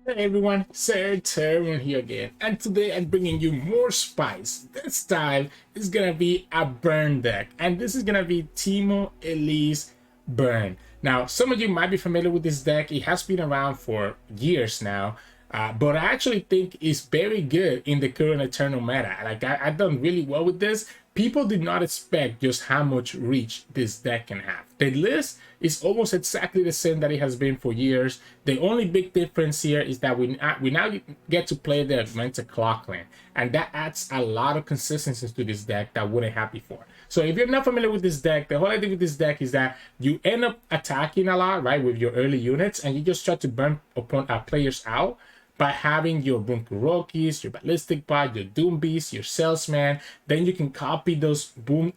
Hey everyone, Sirturmund here again, and today I'm bringing you more spice. This time it's gonna be a burn deck, and this is gonna be Teemo Elise Burn. Now, some of you might be familiar with this deck. It has been around for years now, but I actually think it's very good in the current Eternal meta. Like I've done really well with this. People did not expect just how much reach this deck can have. The list is almost exactly the same that it has been for years. The only big difference here is that we now get to play the Augmented Clockland, and that adds a lot of consistency to this deck that wouldn't have before. So if you're not familiar with this deck, the whole idea with this deck is that you end up attacking a lot, right, with your early units, and you just try to burn upon players out by having your Bunkurokis, your Ballistic Bot, your Doom Beast, your Salesman. Then you can copy those Doom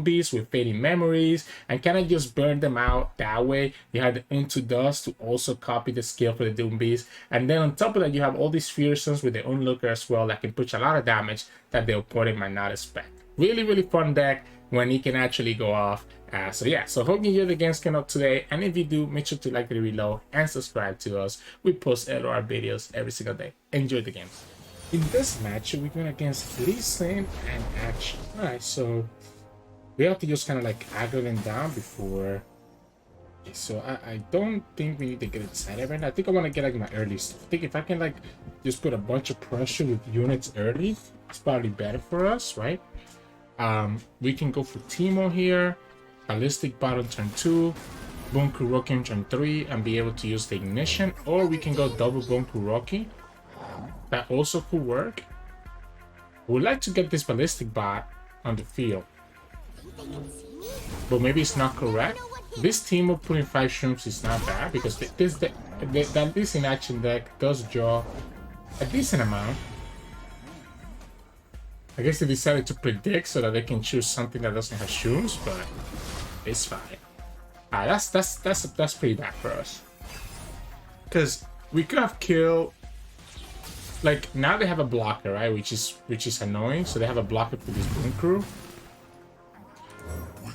Beasts with Fading Memories and kind of just burn them out that way. You have the Unto Dust to also copy the skill for the Doom Beast. And then on top of that, you have all these Fearsomes with the Onlooker as well that can push a lot of damage that the opponent might not expect. Really, really fun deck when it can actually go off. So hope you enjoy the games coming up today, and if you do, make sure to like the below and subscribe to us. We post LOR videos every single day. Enjoy the games. In this match, we're going against Lee Sin Akshan. Alright, so we have to just kind of like aggro them down before. Okay, so I don't think we need to get excited right now. I think I want to get like my early stuff. I think if I can like just put a bunch of pressure with units early, it's probably better for us, right? We can go for Teemo here, Ballistic Bottom turn 2, Bunkuroki on turn 3, and be able to use the Ignition, or we can go double Bunkuroki. That also could work. We'd like to get this Ballistic Bot on the field, but maybe it's not correct. This Teemo putting 5 Shrooms is not bad, because that Lee Sin Akshan deck does draw a decent amount. I guess they decided to predict so that they can choose something that doesn't have shrooms, but it's fine. That's pretty bad for us. Because we could have killed, like, now they have a blocker, right? Which is annoying. So they have a blocker for this Boom Crew.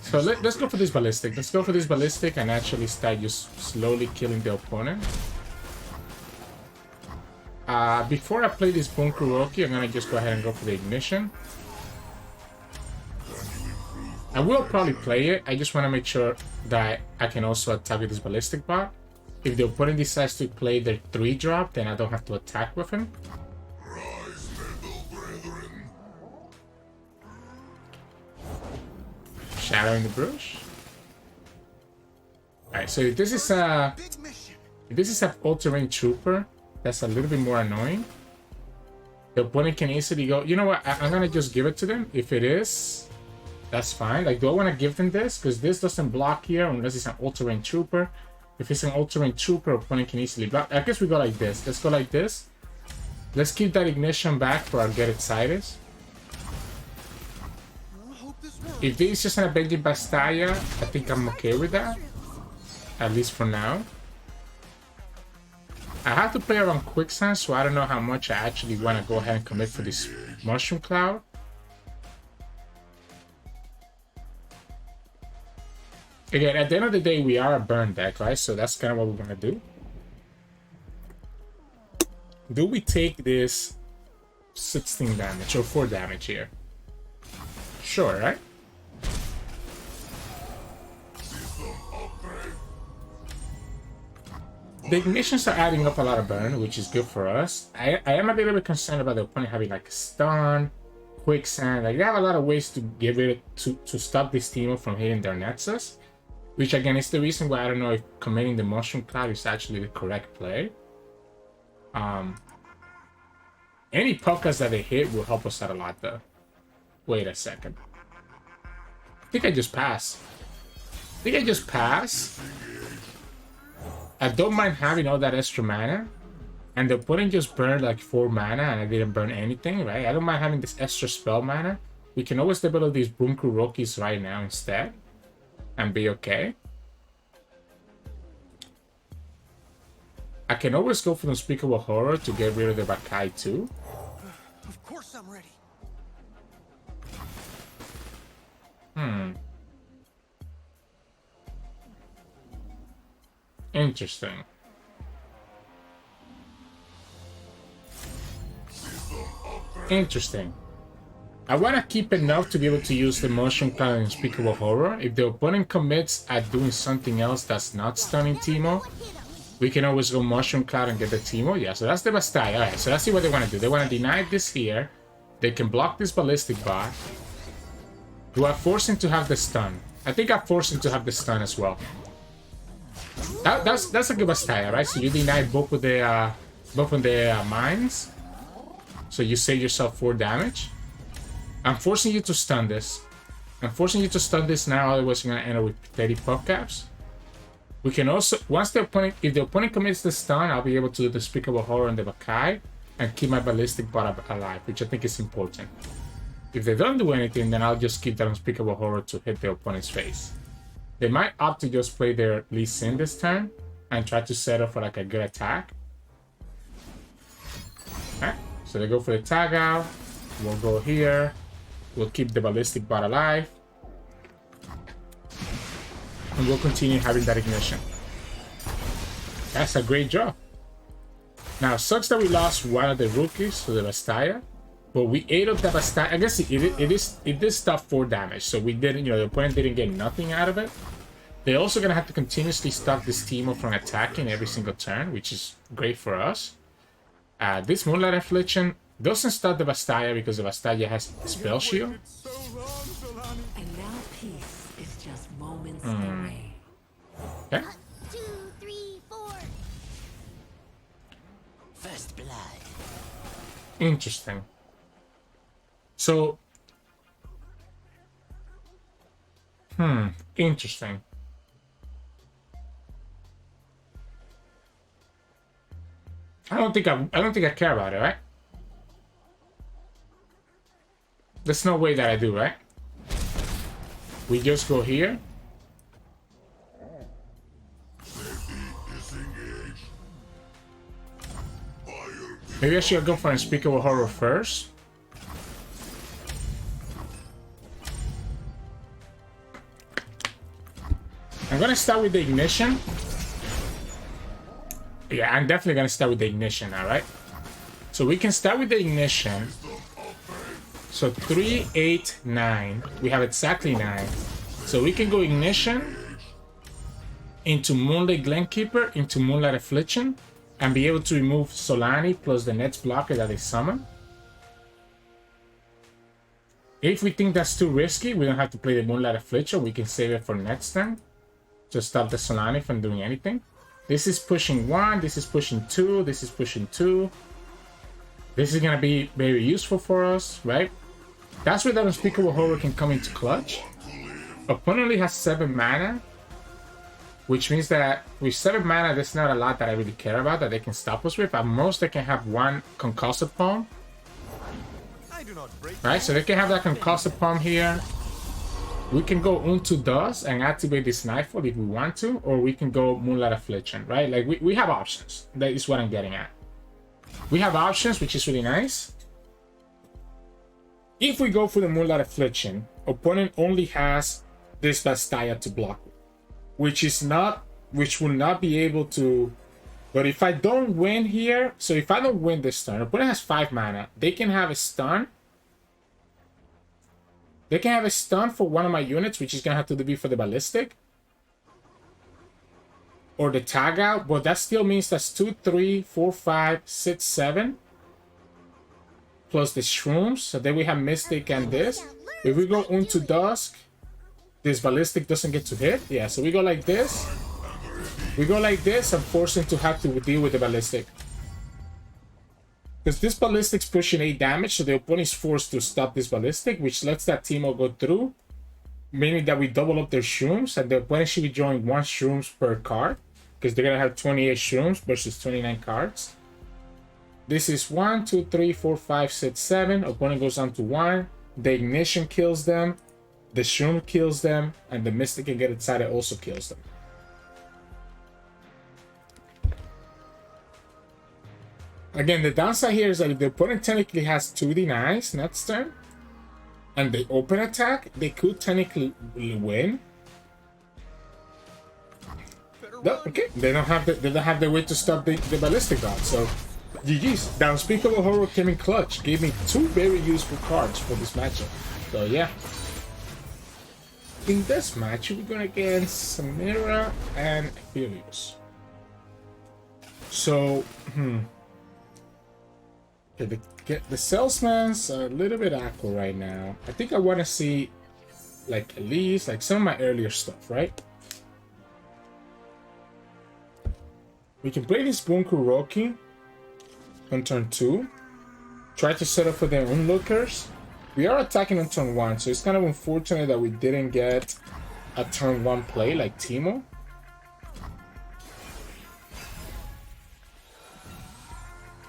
So let's go for this ballistic. Let's go for this ballistic and actually start just slowly killing the opponent. Before I play this Bunkuroki, I'm gonna just go ahead and go for the Ignition. I will probably play it. I just want to make sure that I can also attack with this Ballistic Bot. If the opponent decides to play their 3-drop, then I don't have to attack with him. Shadowing the Brush. Alright, so if this is a all-terrain trooper, that's a little bit more annoying. The opponent can easily go, you know what, I'm gonna just give it to them. If it is, that's fine. Like, do I want to give them this? Because this doesn't block here unless it's an all-terrain trooper. If it's an all-terrain trooper, opponent can easily block. I guess we go like this. Let's go like this. Let's keep that Ignition back for our Get Excited. If this is just an Avenging Bastaya, I think I'm okay with that. At least for now. I have to play around Quicksand, so I don't know how much I actually want to go ahead and commit for this Mushroom Cloud. Again, at the end of the day, we are a burn deck, right? So that's kind of what we're going to do. Do we take this 16 damage or 4 damage here? Sure, right? The Ignitions are adding up a lot of burn, which is good for us. I am a little bit concerned about the opponent having like stun, Quicksand. Like, they have a lot of ways to give it to stop this team from hitting their Nexus. Which again is the reason why I don't know if committing the Mushroom Cloud is actually the correct play. Any Puckas that they hit will help us out a lot though. Wait a second. I think I just passed. I don't mind having all that extra mana. And the opponent just burned like 4 mana and I didn't burn anything, right? I don't mind having this extra spell mana. We can always develop these Bunkurokis right now instead. And be okay. I can always go for the Unspeakable Horror to get rid of the Bakai too. Of course I'm ready. Interesting. Interesting. I want to keep enough to be able to use the Mushroom Cloud and Unspeakable Horror. If the opponent commits at doing something else that's not stunning Teemo, we can always go Mushroom Cloud and get the Teemo. Yeah, so that's the Bastille. Alright, so let's see what they want to do. They want to deny this here. They can block this Ballistic Bot. Do I force him to have the stun? I think I force him to have the stun as well. That's a good Bastille, right? So you deny both of the mines. So you save yourself 4 damage. I'm forcing you to stun this. I'm forcing you to stun this now, otherwise you're gonna end up with 30 puff caps. We can also, if the opponent commits the stun, I'll be able to do the Unspeakable Horror on the Bakai and keep my Ballistic Bot alive, which I think is important. If they don't do anything, then I'll just keep that Unspeakable Horror to hit the opponent's face. They might opt to just play their Lee Sin this turn and try to set up for like a good attack. Alright, so they go for the tag out. We'll go here. We'll keep the Ballistic Bot alive. And we'll continue having that ignition. That's a great draw. Now, it sucks that we lost one of the rookies to the Bastille. But we ate up the Bastille. I guess it did stop 4 damage. So we didn't, the opponent didn't get nothing out of it. They're also going to have to continuously stop this Teemo from attacking every single turn, which is great for us. This Moonlight Affliction doesn't stop the Bastille because the Bastille has Spell Shield. And now peace is just moments away. Okay. 1, 2, 3, 4. First blood. Interesting. So, interesting. I don't think I care about it, right? There's no way that I do, right? We just go here. Maybe I should go for Unspeakable Horror first. I'm gonna start with the Ignition. Yeah, I'm definitely gonna start with the Ignition now, right? So we can start with the Ignition. So 3, 8, 9. We have exactly 9. So we can go Ignition into Moonlight Glenkeeper, into Moonlight Affliction, and be able to remove Solani plus the next blocker that they summon. If we think that's too risky, we don't have to play the Moonlight Affliction. We can save it for next turn to stop the Solani from doing anything. This is pushing 1, this is pushing 2, this is pushing 2. This is going to be very useful for us, right? That's where that Unspeakable Horror can come into clutch. Opponent only has 7 mana, which means that with 7 mana, there's not a lot that I really care about that they can stop us with. At most, they can have 1 Concussive Palm. Right, so they can have that Concussive Palm here. We can go Unto Dust and activate this Nightfall if we want to, or we can go Moonlight Affliction, right? Like, we have options. That is what I'm getting at. We have options, which is really nice. If we go for the Moonlight Affliction, opponent only has this Bastille to block, which will not be able to. But if I don't win here, so if I don't win this turn, opponent has 5 mana. They can have a stun. They can have a stun for one of my units, which is gonna have to be for the Ballistic or the tag out. But that still means that's 2, 3, 4, 5, 6, 7. Plus the Shrooms, so then we have Mystic and this. If we go Unto Dusk, this Ballistic doesn't get to hit. Yeah, so we go like this. We go like this and force him to have to deal with the Ballistic. Because this Ballistic's pushing 8 damage, so the opponent is forced to stop this Ballistic, which lets that Teemo go through. Meaning that we double up their Shrooms, and the opponent should be drawing 1 Shrooms per card. Because they're going to have 28 Shrooms versus 29 cards. This is 1, 2, 3, 4, 5, 6, 7. Opponent goes down to 1. The Ignition kills them. The Shroom kills them. And the Mystic can get inside, it also kills them. Again, the downside here is that if the opponent technically has 2 denies next turn, and they open attack, they could technically win. Okay, they don't have the way to stop the Ballistic God, so GG's. The Unspeakable Horror came in clutch. Gave me 2 very useful cards for this matchup. So yeah. In this match, we're going against Samira and Aphelios. So, okay, the salesman's a little bit aggro right now. I think I want to see, like, Elise, like some of my earlier stuff, right? We can play this Bunker Rocky on turn 2. Try to set up for their onlookers. We are attacking on turn 1, so it's kind of unfortunate that we didn't get a turn 1 play like Teemo.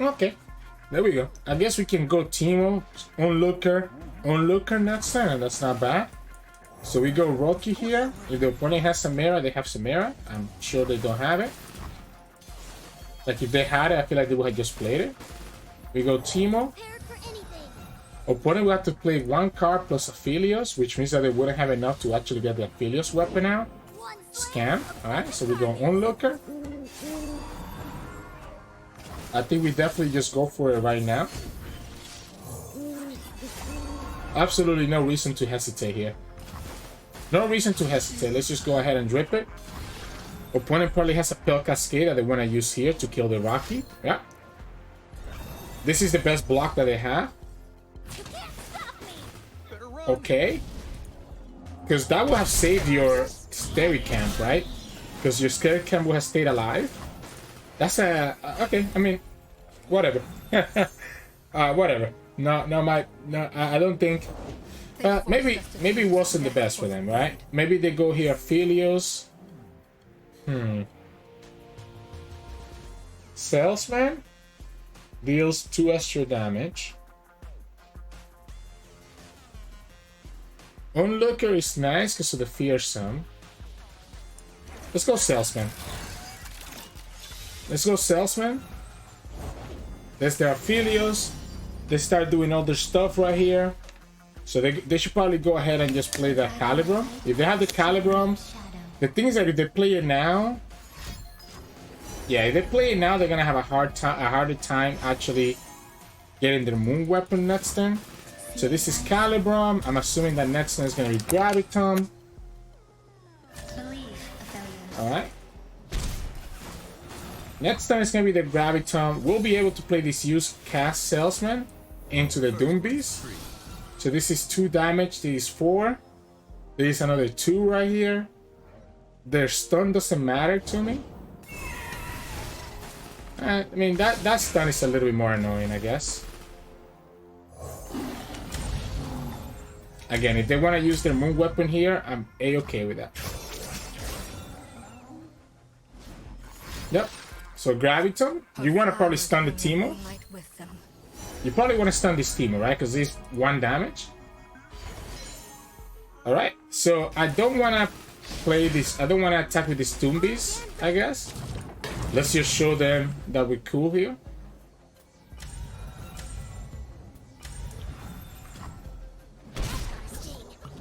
Okay, there we go. I guess we can go Teemo, onlooker next turn, and that's not bad. So we go Rocky here. If the opponent has Samira, they have Samira. I'm sure they don't have it. Like if they had it, I feel like they would have just played it. We go Teemo. Opponent will have to play 1 card plus Aphelios, which means that they wouldn't have enough to actually get the Aphelios weapon out. Scam. Alright, so we go Onlooker. I think we definitely just go for it right now. Absolutely no reason to hesitate here. No reason to hesitate. Let's just go ahead and drip it. Opponent probably has a Pale Cascade that they want to use here to kill the Rocky. Yeah. This is the best block that they have. Okay. Because that would have saved your Steri Camp, right? Because your Steri Camp would have stayed alive. That's a... okay, I mean... whatever. Whatever. I don't think... maybe it wasn't the best for them, right? Maybe they go here Aphelios. Salesman deals 2 extra damage. Onlooker is nice because of the fearsome. Let's go Salesman. Let's go Salesman. There's their Aphelios. They start doing all their stuff right here. So they should probably go ahead and just play the Calibrum. If they have the Calibrum, the thing is that if they play it now, yeah, if they play it now, they're gonna have a harder time actually getting their Moon Weapon next turn. So this is Calibrum. I'm assuming that next turn is gonna be Graviton. Alright. Next turn is gonna be the Graviton. We'll be able to play this use cast Salesman into the Doom Beast. So this is 2 damage, this is 4. There is another 2 right here. Their stun doesn't matter to me. I mean, that stun is a little bit more annoying, I guess. Again, if they want to use their Moon Weapon here, I'm A-okay with that. Yep. So Graviton, you want to probably stun the Teemo. You probably want to stun this Teemo, right? Because this 1 damage. Alright, so I don't want to play this. I don't want to attack with these Doom Beasts, I guess. Let's just show them that we're cool here.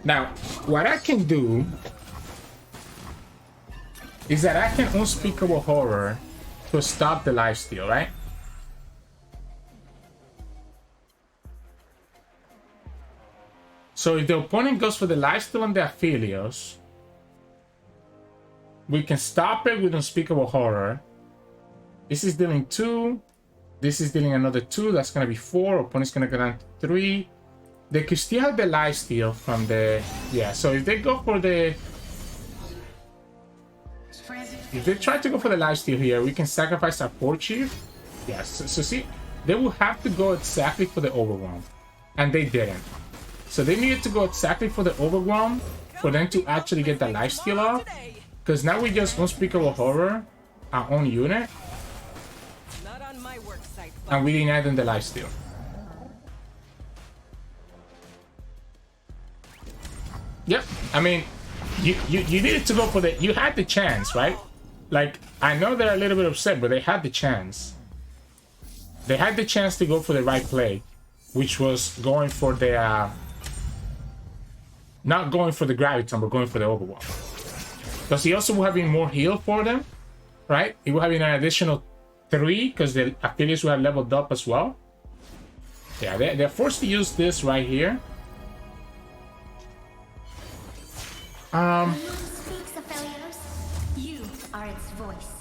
Now, what I can do is that I can Unspeakable Horror to stop the lifesteal, right? So if the opponent goes for the lifesteal on the Aphelios, we can stop it with Unspeakable Horror. This is dealing 2. This is dealing another 2. That's going to be 4. Opponent's going to go down to 3. They could still have the lifesteal from the... yeah, so if they go for the... if they try to go for the lifesteal here, we can sacrifice our Port Chief. Yes, so see, they will have to go exactly for the Overwhelm. And they didn't. So they needed to go exactly for the Overwhelm for them to actually get the lifesteal off. Because now we just Unspeakable Horror our own unit. And we deny them the lifesteal. Yep, I mean, you needed to go for the... you had the chance, right? Like, I know they're a little bit upset, but they had the chance. They had the chance to go for the right play, which was going for the... not going for the Graviton, but going for the Overwhelm. Because he also will have more heal for them, right? He will have an additional 3 because the Aphelios will have leveled up as well. Yeah, they're forced to use this right here. The moon speaks, Aphelios. You are its voice.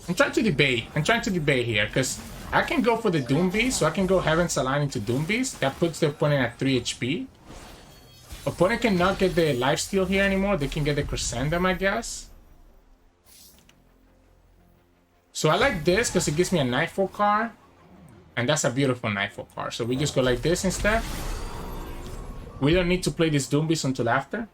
I'm trying to debate here because I can go for the Doom Beast, so I can go Heaven's Align into Doom Beast. That puts the opponent at 3 HP. Opponent cannot get the lifesteal here anymore. They can get the Crescendum, I guess. So I like this because it gives me a Nightfall card. And that's a beautiful Nightfall card. So we just go like this instead. We don't need to play this Doom Beast until after.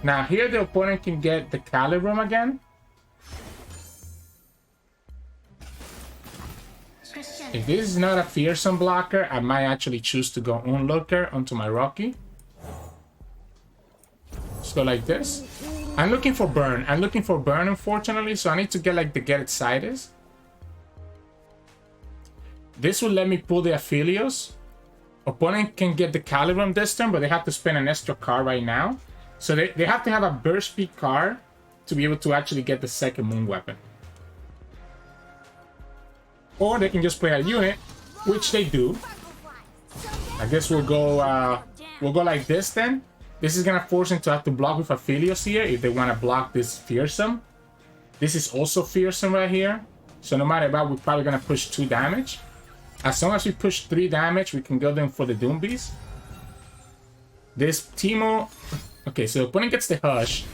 Now here the opponent can get the Calibrum again. If this is not a fearsome blocker, I might actually choose to go Onlooker onto my Rocky. Let's go like this. I'm looking for burn. Unfortunately, so I need to get like the Get Excited. This will let me pull the Aphelios. Opponent can get the Calibrum this turn, but they have to spend an extra card right now. So they have to have a burst speed card to be able to actually get the second moon weapon. Or they can just play a unit, which they do. I guess we'll go like this then. This is gonna force them to have to block with Aphelios here if they want to block this fearsome. This is also fearsome right here. So no matter what, we're probably gonna push 2 damage. As long as we push 3 damage, we can go them for the Doom Beast. This Teemo. Okay, so the opponent gets the Hush.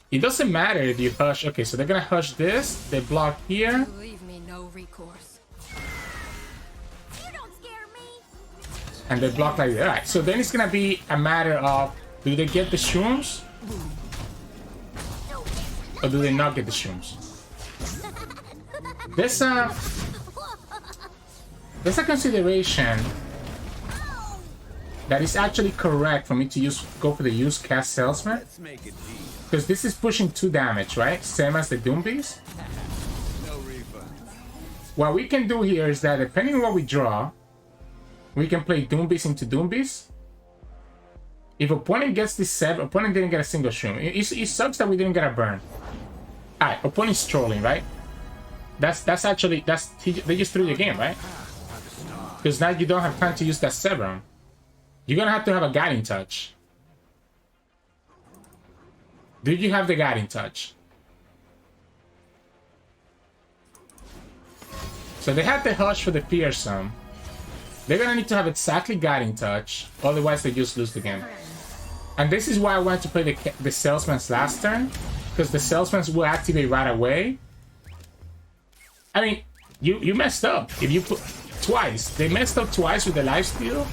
It doesn't matter if you Hush. Okay, so they're gonna Hush this. They block here. Leave me no recourse. You don't scare me. And they block like that. Alright, so then it's gonna be a matter of, do they get the shrooms? Or do they not get the shrooms? There's a consideration that is actually correct for me to go for the use Cast Salesman. Because this is pushing 2 damage, right? Same as the Doom Beast. What we can do here is that depending on what we draw, we can play Doom Beast into Doom Beast. If opponent gets this 7, opponent didn't get a single shroom. It sucks that we didn't get a burn. Alright, opponent's trolling, right? They just threw the game, right? Because now you don't have time to use that Severum. You're gonna have to have a Guiding Touch. Do you have the Guiding Touch? So they have the Hush for the Fearsome. They're gonna need to have exactly Guiding Touch, otherwise they just lose the game. And this is why I wanted to play the Salesman's last turn, because the Salesman's will activate right away. I mean, you messed up. If you put twice, they messed up twice with the lifesteal,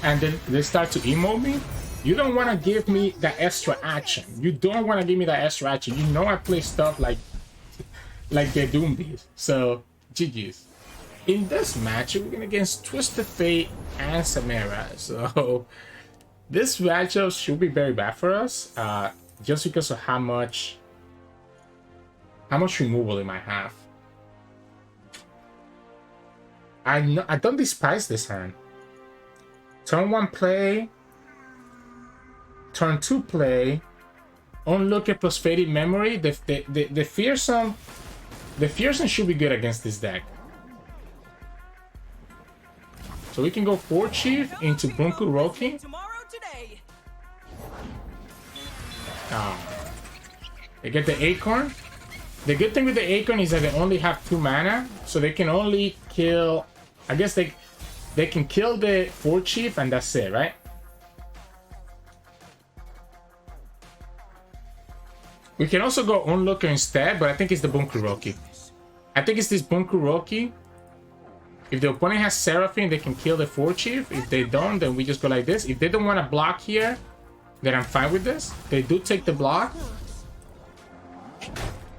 and then they start to emote me. You don't want to give me that extra action. You don't want to give me that extra action. You know I play stuff like the Doom Beast. So, GG's. In this match, we're going against Twisted Fate and Samira. So, this matchup should be very bad for us. Just because of how much removal they might have. I don't despise this hand. Turn 1 play. Turn 2 play. Onlooker plus Faded Memory. The fearsome should be good against this deck. So we can go 4 Chief into Bunku Roki. They get the Acorn. The good thing with the Acorn is that they only have 2 mana, so they can only kill. I guess they can kill the 4 Chief and that's it, right? We can also go Onlooker instead, but I think it's the Bunku Roki. I think it's this Bunku Roki. If the opponent has Seraphine, they can kill the 4 Chief. If they don't, then we just go like this. If they don't want to block here, then I'm fine with this. They do take the block.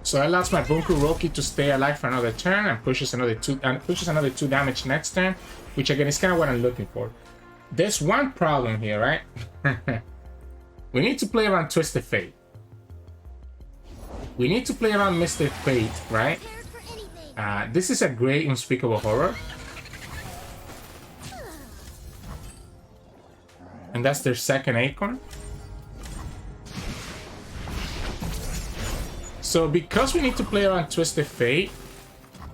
So that allows my Bunku Roki to stay alive for another turn and pushes another 2 damage next turn, which again is kind of what I'm looking for. There's one problem here, right? We need to play around Twisted Fate. We need to play around Mr. Fate, right? This is a great Unspeakable Horror. And that's their second acorn. So because we need to play around Twisted Fate,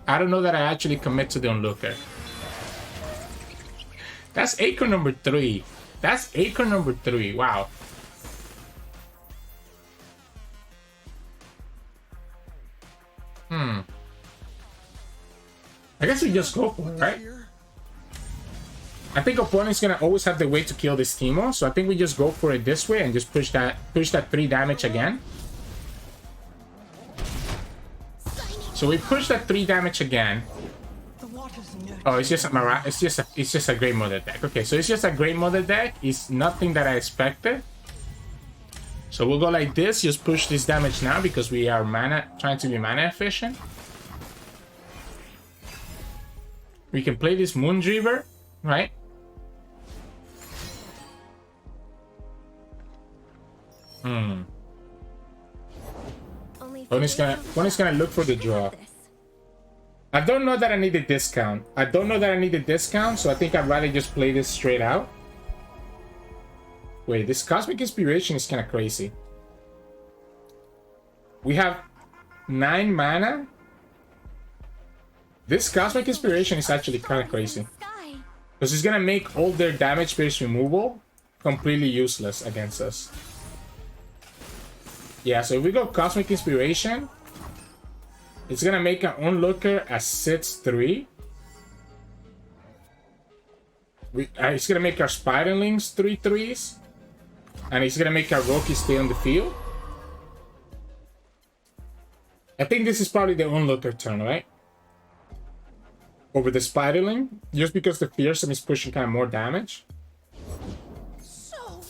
I don't know that I actually commit to the Onlooker. That's acorn number 3. That's acorn number 3. Wow. I guess we just go for it, right? I think opponent's gonna always have the way to kill this Teemo, so I think we just go for it this way and just push that 3 damage again. So we push that 3 damage again. Oh, it's just a Great Mother deck. Okay, so it's just a Great Mother deck. It's nothing that I expected. So we'll go like this, just push this damage now because we are trying to be mana efficient. We can play this Moondreamer, right? Bonnie's gonna look for the draw. I don't know that I need a discount. So I think I'd rather just play this straight out. Wait, this Cosmic Inspiration is kind of crazy. We have 9 mana. This Cosmic Inspiration is actually kind of crazy. Because it's gonna make all their damage base removal completely useless against us. Yeah, so if we go Cosmic Inspiration, it's gonna make an Onlooker a 6/3. It's gonna make our Spiderlings 3/3s. And it's gonna make our Roki stay on the field. I think this is probably the Onlooker turn, right? Over the Spiderling, just because the Fearsome is pushing kind of more damage.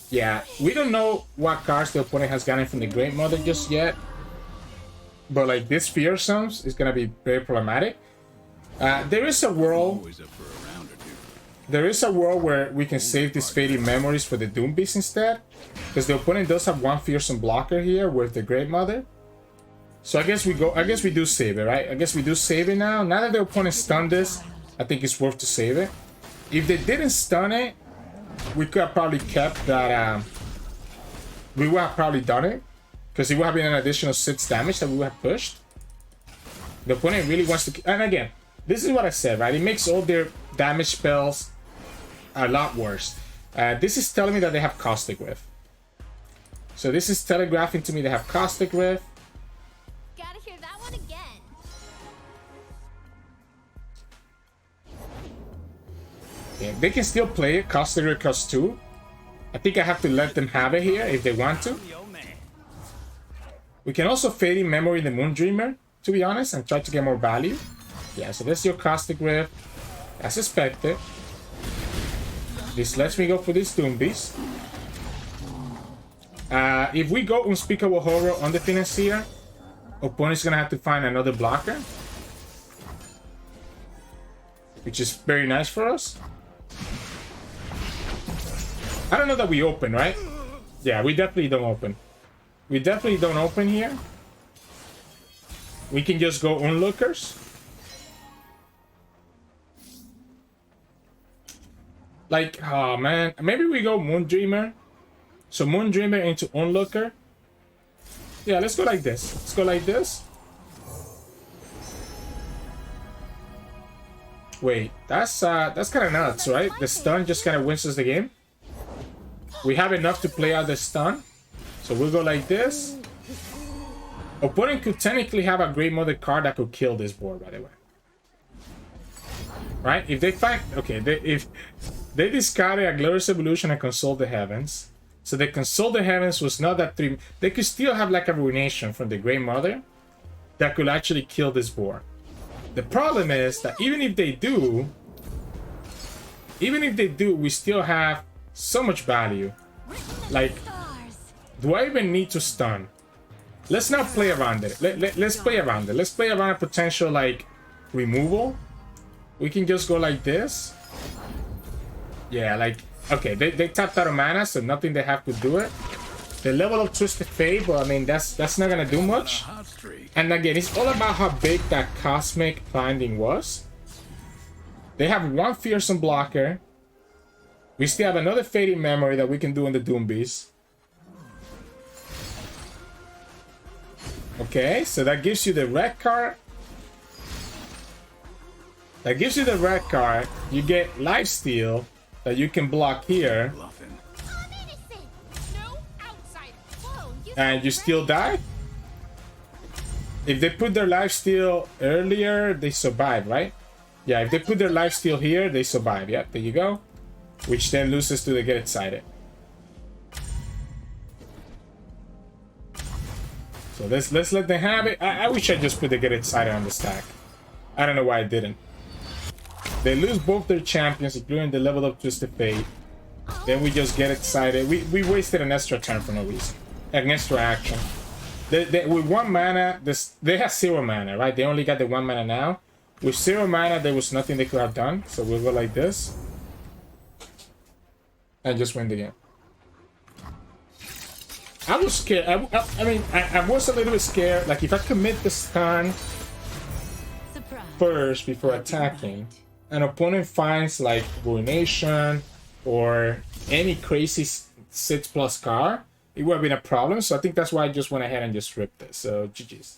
Yeah, we don't know what cards the opponent has gotten from the Great Mother just yet. But like this Fearsomes is gonna be very problematic. There is a world where we can save these Fading Memories for the Doom Beast instead. Because the opponent does have 1 Fearsome blocker here with the Great Mother. So I guess we do save it, right? I guess we do save it now. Now that the opponent stunned this, I think it's worth to save it. If they didn't stun it, we could have probably kept that, we would have probably done it. Because it would have been an additional 6 damage that we would have pushed. The opponent really wants to, and again, this is what I said, right? It makes all their damage spells a lot worse. This is telling me that they have Caustic Rift. So this is telegraphing to me they have Caustic Rift. Yeah, they can still play it, Caustic Rift cost 2. I think I have to let them have it here if they want to. We can also Fading Memory the Moondreamer, to be honest, and try to get more value. Yeah, so that's your Caustic Rift, as expected. This lets me go for this Doom Beast. If we go Unspeakable Horror on the Financier, opponent's gonna have to find another blocker. Which is very nice for us. I don't know that we open, right? Yeah, we definitely don't open. We definitely don't open here. We can just go Onlookers. Like, oh man, maybe we go Moondreamer. So Moondreamer into Onlooker. Yeah, let's go like this. Let's go like this. Wait, that's kind of nuts, right? The stun just kind of wins us the game. We have enough to play out the stun. So we'll go like this. Opponent could technically have a Great Mother card that could kill this board, by the way. Right? If they find... Okay, if they discarded a Glorious Evolution and Console the Heavens. So the Console the Heavens was not that 3... They could still have like a Ruination from the Great Mother that could actually kill this board. The problem is that even if they do, we still have so much value. Like, do I even need to stun? Let's not play around it. Let's play around it. Let's play around a potential, like, removal. We can just go like this. Yeah, like, okay, they tapped out of mana, so nothing they have to do it. The level of Twisted Fate, but I mean, that's not gonna do much. And again, it's all about how big that Cosmic Binding was. They have 1 Fearsome blocker. We still have another Fading Memory that we can do in the Doom Beast. Okay, so that gives you the red card. That gives you the red card. You get Lifesteal that you can block here. And you still die? If they put their Lifesteal earlier, they survive, right? Yeah, if they put their Lifesteal here, they survive. Yep, there you go. Which then loses to the Get Excited. So let's let them have it. I wish I just put the Get Excited on the stack. I don't know why I didn't. They lose both their champions, including the level up Twisted Fate. Then we just Get Excited. We wasted an extra turn for no reason. An extra action. With 1 mana, they have 0 mana, right? They only got the 1 mana now. With 0 mana, there was nothing they could have done. So we'll go like this. And just win the game. I was scared. I mean, I was a little bit scared. Like, if I commit the stun first before attacking, an opponent finds, like, Ruination or any crazy 6+ card, it would have been a problem. So I think that's why I just went ahead and just ripped it. So, GG's.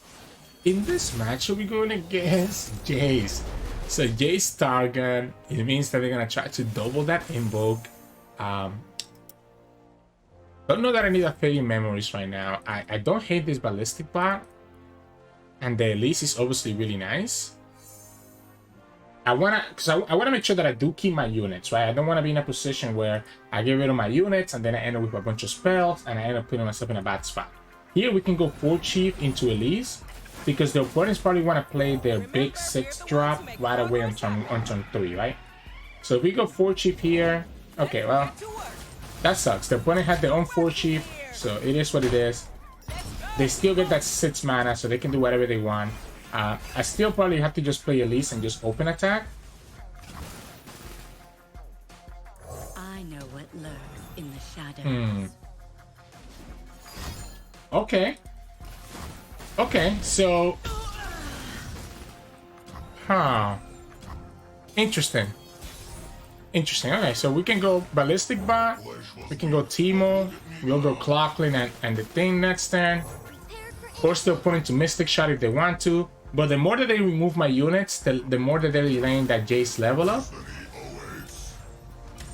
In this match, are we going against Jayce? So, Jayce Targon, it means that they're going to try to double that invoke. Don't know that I need a Fading Memories right now. I don't hate this Ballistic Bot. And the Elise is obviously really nice. I wanna make sure that I do keep my units, right? I don't want to be in a position where I get rid of my units and then I end up with a bunch of spells and I end up putting myself in a bad spot. Here we can go 4 Chief into Elise because the opponents probably want to play their big 6 drop right away on turn 3, right? So if we go 4 Chief here, okay, well, that sucks. The opponent had their own 4 Chief, so it is what it is. They still get that 6 mana, so they can do whatever they want. I still probably have to just play Elise and just open attack. I know what lurks in the shadows. Okay. Okay, so... Huh. Interesting. Interesting. Okay, so we can go Ballistic Bot. We can go Teemo. We'll go Clockling and the thing next turn. Force the opponent to Mystic Shot if they want to. But the more that they remove my units, the more that they're delaying that Jayce level up.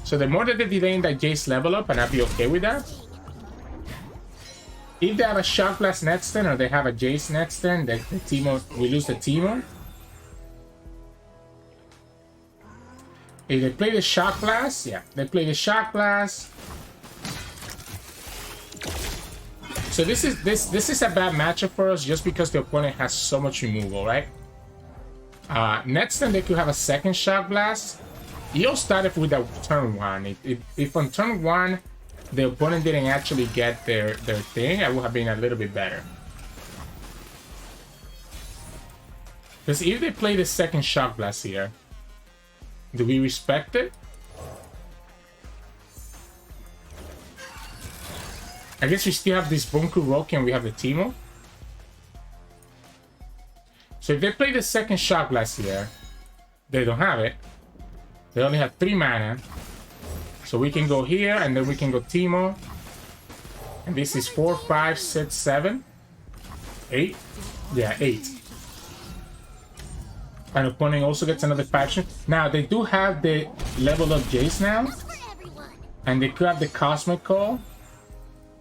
So the more that they're delaying that Jayce level up, and I'll be okay with that. If they have a Shock Blast next turn, or they have a Jayce next turn, the Teemo, we lose the Teemo. If they play the Shock Blast, yeah, they play the Shock Blast. So this is a bad matchup for us just because the opponent has so much removal, right? Next turn they could have a second Shock Blast. You'll start it with a turn 1. If on turn 1 the opponent didn't actually get their thing, I would have been a little bit better. Because if they play the second Shock Blast here, do we respect it? I guess we still have this Bunku Roki and we have the Teemo. So if they play the second Shock Blast here, they don't have it. They only have 3 mana. So we can go here and then we can go Teemo. And this is 4, 5, 6, 7, 8. Yeah, 8. And opponent also gets another faction. Now they do have the level up Jayce now. And they could have the Cosmic Call.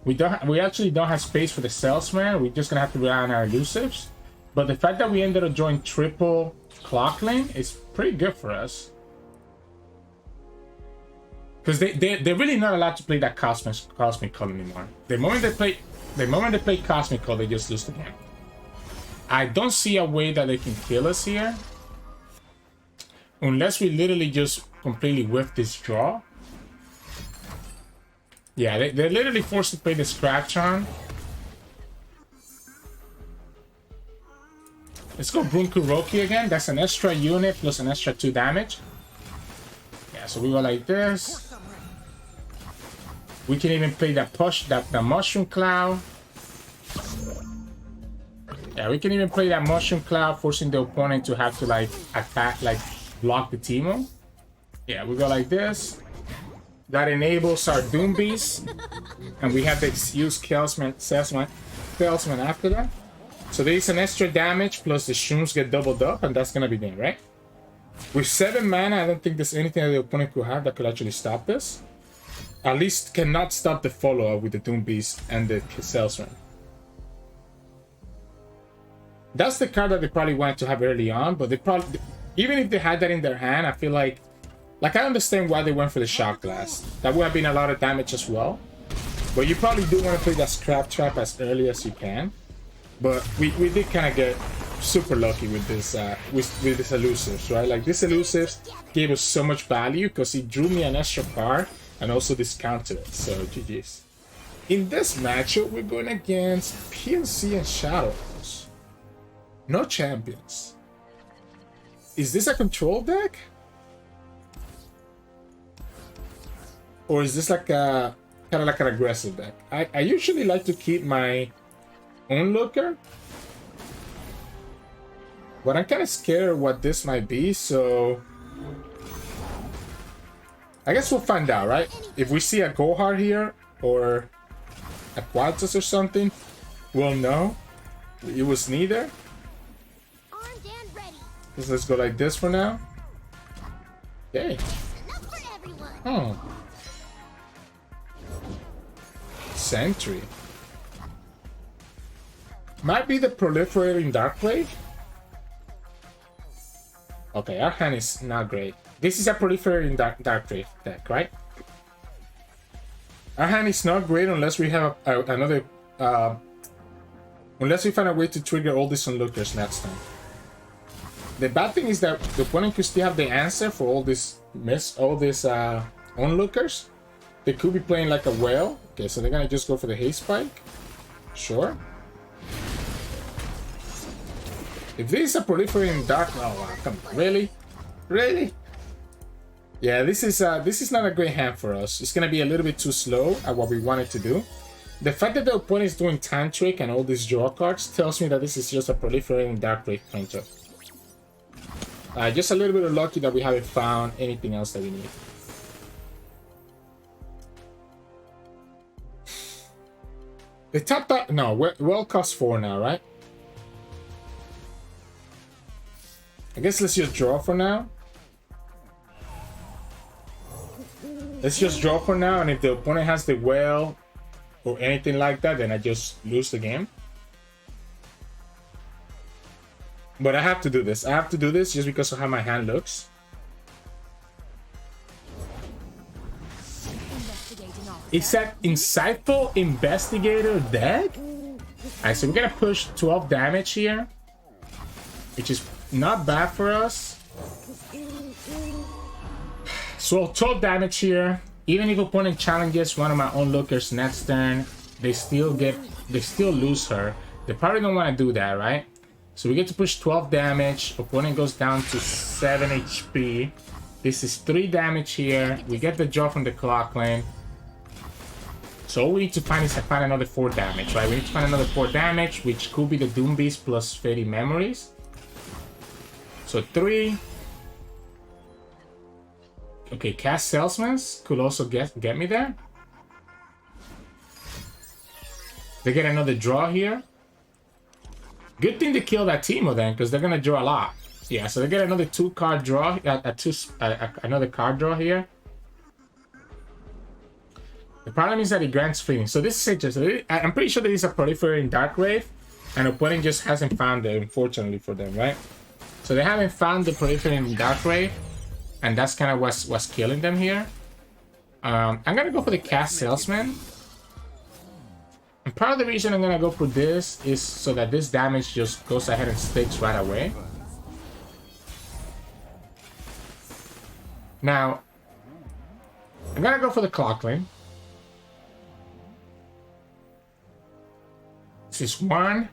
We actually don't have space for the Salesman. We're just gonna have to rely on our elusives. But the fact that we ended up drawing triple Clockling is pretty good for us. Because they're really not allowed to play that Cosmic Call anymore. The moment they play Cosmic Call, they just lose the game. I don't see a way that they can kill us here. Unless we literally just completely whiff this draw. Yeah, they're literally forced to play the Scratch on. Let's go Bunku Roki again. That's an extra unit plus an extra 2 damage. Yeah, so we go like this. We can even play that the Mushroom Cloud. Yeah, we can even play that Mushroom Cloud, forcing the opponent to have to like attack, like block the Teemo. Yeah, we go like this. that enables our Doom Beast, and we have to use Salesman after that. So there is an extra damage plus the shrooms get doubled up, and that's gonna be there, right? With 7 mana, I don't think there's anything that the opponent could have that could actually stop this. At least cannot stop the follow-up with the Doom Beast and the Salesman. That's the card that they probably wanted to have early on, but they probably, even if they had that in their hand, I feel like I understand why they went for the Shock Blast. That would have been a lot of damage as well. But you probably do want to play that Scrap Trap as early as you can. But we did kind of get super lucky with this with this elusives, right? Like this elusives gave us so much value because it drew me an extra card and also discounted it. So GG's. In this matchup, we're going against PNC and Shadows. No champions. Is this a control deck? Or is this like a kind of like an aggressive deck? I usually like to keep my Onlooker, but I'm kind of scared of what this might be, so I guess we'll find out, right? If we see a Gohar here or a Quatus or something, we'll know. It was neither. Armed and ready. So let's go like this for now. Okay. Enough for everyone. Oh. Sentry. Might be the Proliferating Darkblade. Okay, our hand is not great. This is a Proliferating Darkblade deck, right? Our hand is not great unless we have another... unless we find a way to trigger all these Onlookers next time. The bad thing is that the opponent could still have the answer for all these Onlookers. They could be playing like a whale. Okay, so they're gonna just go for the Haste Spike. Sure. If this is a Proliferating Dark, oh wow, come on, really? Yeah, this is not a great hand for us. It's gonna be a little bit too slow at what we wanted to do. The fact that the opponent is doing Tantric and all these draw cards tells me that this is just a Proliferating Darkblade printer. Just a little bit of lucky that we haven't found anything else that we need. The top no, well costs 4 now, right? I guess let's just draw for now. Let's just draw for now, and if the opponent has the whale or anything like that, then I just lose the game. But I have to do this. I have to do this just because of how my hand looks. It's that Insightful Investigator deck? Alright, so we're gonna push 12 damage here, which is not bad for us. So 12 damage here. Even if opponent challenges one of my Onlookers next turn, they still lose her. They probably don't want to do that, right? So we get to push 12 damage. Opponent goes down to 7 HP. This is 3 damage here. We get the draw from the Clock Lane. So all we need to find is find another 4 damage, right? We need to find another 4 damage, which could be the Doom Beast plus Fading Memories. So 3. Okay, Cast Salesman's could also get me there. They get another draw here. Good thing to kill that Teemo then, because they're gonna draw a lot. Yeah, so they get another 2-card draw, another card draw here. The problem is that it grants fleeting. So this is just, I'm pretty sure that it's a Proliferating Darkblade, and opponent just hasn't found it, unfortunately for them, right? So they haven't found the Proliferating Darkblade, and that's kind of what's killing them here. I'm gonna go for the Cast Salesman. And part of the reason I'm gonna go for this is so that this damage just goes ahead and sticks right away. Now, I'm gonna go for the Clock Lane. This is 1.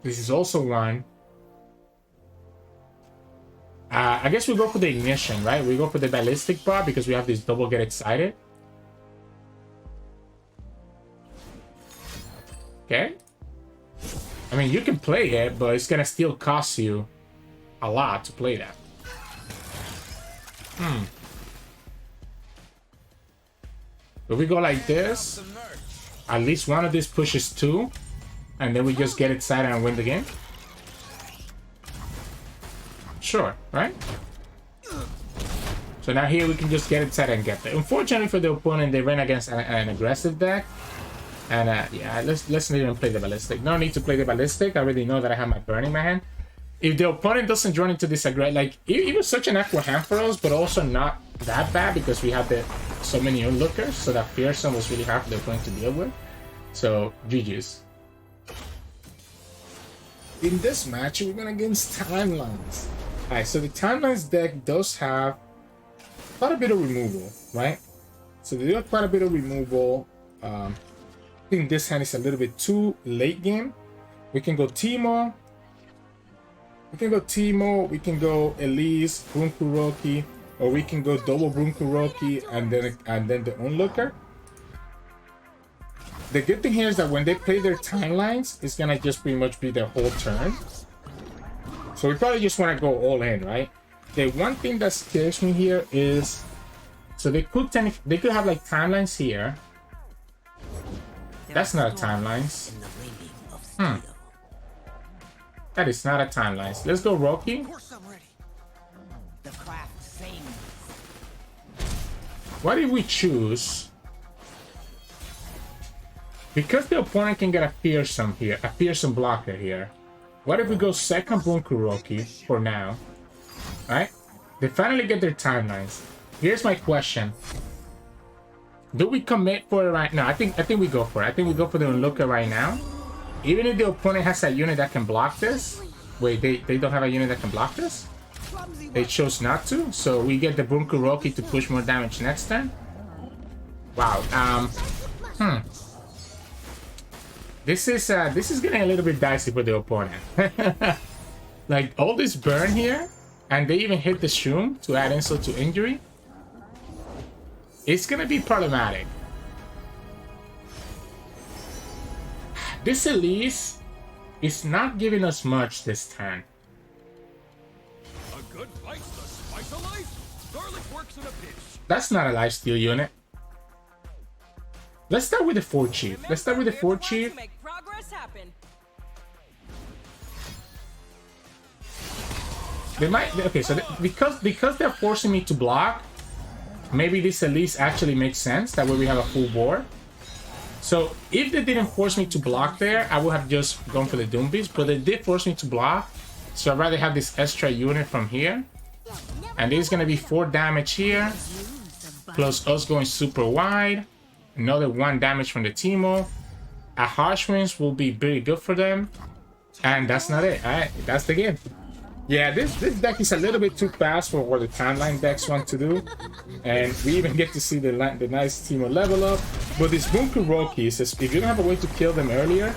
This is also 1. I guess we go for the Ignition, right? We go for the Ballistic Bar because we have this double Get Excited. Okay. I mean, you can play it, but it's gonna still cost you a lot to play that. If we go like this, at least one of these pushes 2, and then we just get inside and win the game. Sure, right? So now here we can just get inside and get there. Unfortunately for the opponent, they ran against an aggressive deck. And yeah, let's not even play the ballistic. No need to play the ballistic. I already know that I have my burn in my hand. If the opponent doesn't run into this aggressive, like it was such an awkward hand for us, but also not that bad because we had so many onlookers, so that fearsome was really hard for the opponent to deal with. So GG's. In this match, we're going against Timelines. Alright, so the Timelines deck does have quite a bit of removal, right? So they do have quite a bit of removal. I think this hand is a little bit too late game. We can go Teemo. We can go Elise, Brunkuroki, or we can go double Brunkuroki and then the onlooker. The good thing here is that when they play their timelines, it's gonna just pretty much be their whole turn. So we probably just want to go all in, right? The one thing that scares me here is, so they could have like timelines here. That's not a timelines. That is not a timelines. Let's go Roki. Of course I'm ready. The craft sings. What if we choose? Because the opponent can get a fearsome here, a fearsome blocker here. What if we go second Bunkuroki for now? Right? They finally get their timelines. Here's my question. Do we commit for it right now? I think we go for it. I think we go for the onlooker right now. Even if the opponent has a unit that can block this. Wait, they don't have a unit that can block this? They chose not to, so we get the Bunkuroki to push more damage next turn. Wow. This is getting a little bit dicey for the opponent. Like all this burn here, and they even hit the Shroom to add insult to injury. It's gonna be problematic. This Elise is not giving us much this time. A good place to spice of life. Garlic works in a pinch. That's not a lifesteal unit. Let's start with the 4 Chief. Let's start with the 4 Chief. They might, okay, so because they're forcing me to block, maybe this Elise actually makes sense. That way we have a full board. So if they didn't force me to block there, I would have just gone for the Doom Beast, but they did force me to block. So I'd rather have this extra unit from here. And this is gonna be 4 damage here, plus us going super wide. Another 1 damage from the Teemo. A Harsh Winds will be very good for them. And that's not it. Alright, that's the game. Yeah, this deck is a little bit too fast for what the timeline decks want to do. And we even get to see the nice Teemo level up. But these Bunkurokis, if you don't have a way to kill them earlier,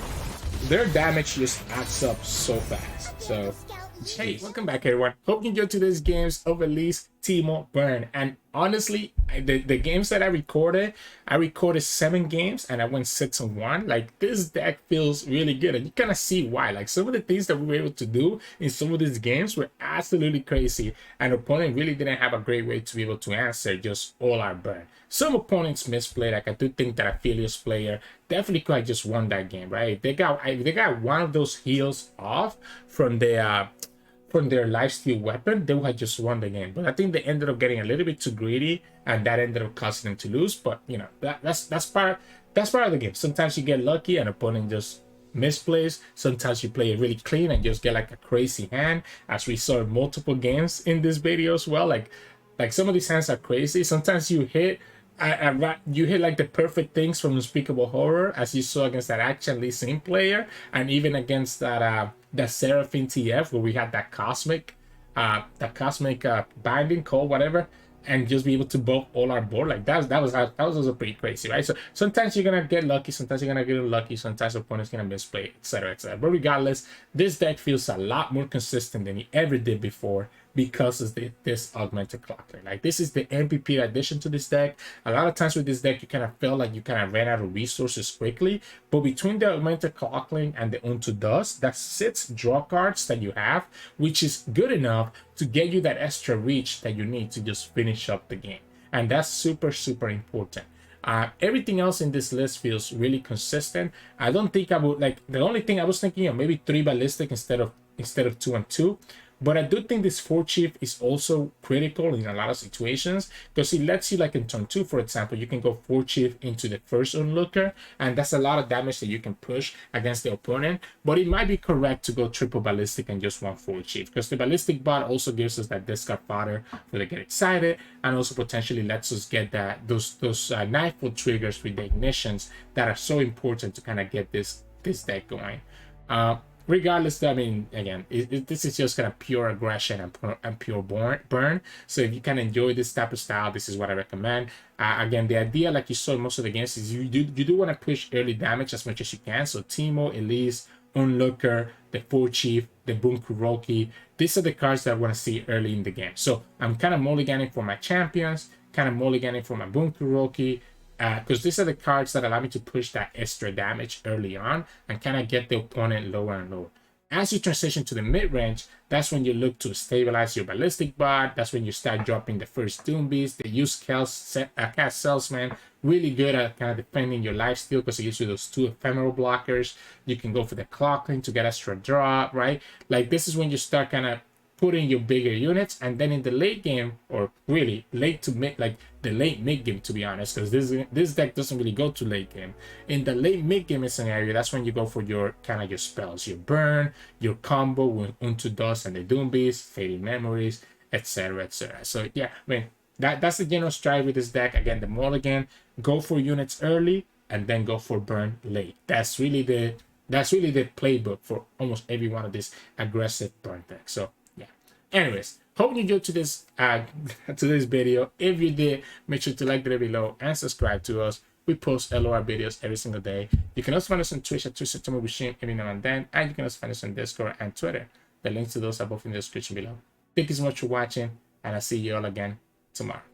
their damage just adds up so fast. So, hey, welcome back everyone. Hope you enjoyed today's games of Elise, Teemo, Burn. And honestly, the games that I recorded 7 games and I went 6-1. Like, this deck feels really good, and you kind of see why. Like, some of the things that we were able to do in some of these games were absolutely crazy, and opponent really didn't have a great way to be able to answer just all our burn. Some opponents misplayed. Like, I do think that Aphelios player definitely could have just won that game, right? They got one of those heals off from their lifesteal weapon, they would have just won the game. But I think they ended up getting a little bit too greedy, and that ended up causing them to lose. But you know, that's part of the game. Sometimes you get lucky and opponent just misplays. Sometimes you play it really clean and just get like a crazy hand, as we saw in multiple games in this video as well. Like some of these hands are crazy. Sometimes you hit like the perfect things from Unspeakable Horror, as you saw against that Akshan Lee Sin player, and even against that Seraphine TF, where we had that cosmic binding call, whatever, and just be able to bulk all our board. Like that was also pretty crazy, right? So sometimes you're gonna get lucky, sometimes you're gonna get unlucky, sometimes opponent's gonna misplay, etc., etc. But regardless, this deck feels a lot more consistent than he ever did before, because of this augmented clockling. Like, this is the MVP addition to this deck. A lot of times with this deck, you kind of feel like you kind of ran out of resources quickly, but between the augmented clockling and the Unto Dust, that's 6 draw cards that you have, which is good enough to get you that extra reach that you need to just finish up the game. And that's super, super important. Everything else in this list feels really consistent. I don't think I would like, the only thing I was thinking of maybe 3 ballistic instead of 2 and 2. But I do think this 4 chief is also critical in a lot of situations, because it lets you, like in turn 2, for example, you can go 4 chief into the first onlooker, and that's a lot of damage that you can push against the opponent. But it might be correct to go triple ballistic and just 1 4 chief, because the ballistic bot also gives us that discard fodder where they get excited, and also potentially lets us get that those Nightfall triggers with the ignitions that are so important to kind of get this deck going. Regardless, I mean, again, this is just kind of pure aggression and pure burn. So if you can enjoy this type of style, this is what I recommend. Again, the idea, like you saw in most of the games, is you do want to push early damage as much as you can. So Teemo, Elise, Onlooker, the 4 Chief, the Bunkuroki, these are the cards that I want to see early in the game. So I'm kind of mulliganing for my champions, kind of mulliganing for my Bunkuroki, because these are the cards that allow me to push that extra damage early on and kind of get the opponent lower and lower. As you transition to the mid-range, that's when you look to stabilize your ballistic bot. That's when you start dropping the first Doom Beast. They use Cast Salesman, really good at kind of defending your lifesteal because it gives you those 2 ephemeral blockers. You can go for the Clockling to get extra drop, right? Like, this is when you start kind of putting your bigger units, and then in the late game, or really late to mid, like the late mid game, to be honest, because this deck doesn't really go to late game. In the late mid game scenario, that's when you go for your kind of your spells, your burn, your combo with Unto Dust and the Doom Beast, Fading Memories, etc., etc. So yeah, I mean, that's the general stride with this deck. Again, the mulligan, go for units early and then go for burn late. That's really the playbook for almost every one of these aggressive burn decks. So anyways, hope you enjoyed today's video. If you did, make sure to like the video below and subscribe to us. We post LOR videos every single day. You can also find us on Twitch at Sirturmund with stream every now and then, and you can also find us on Discord and Twitter. The links to those are both in the description below. Thank you so much for watching, and I'll see you all again tomorrow.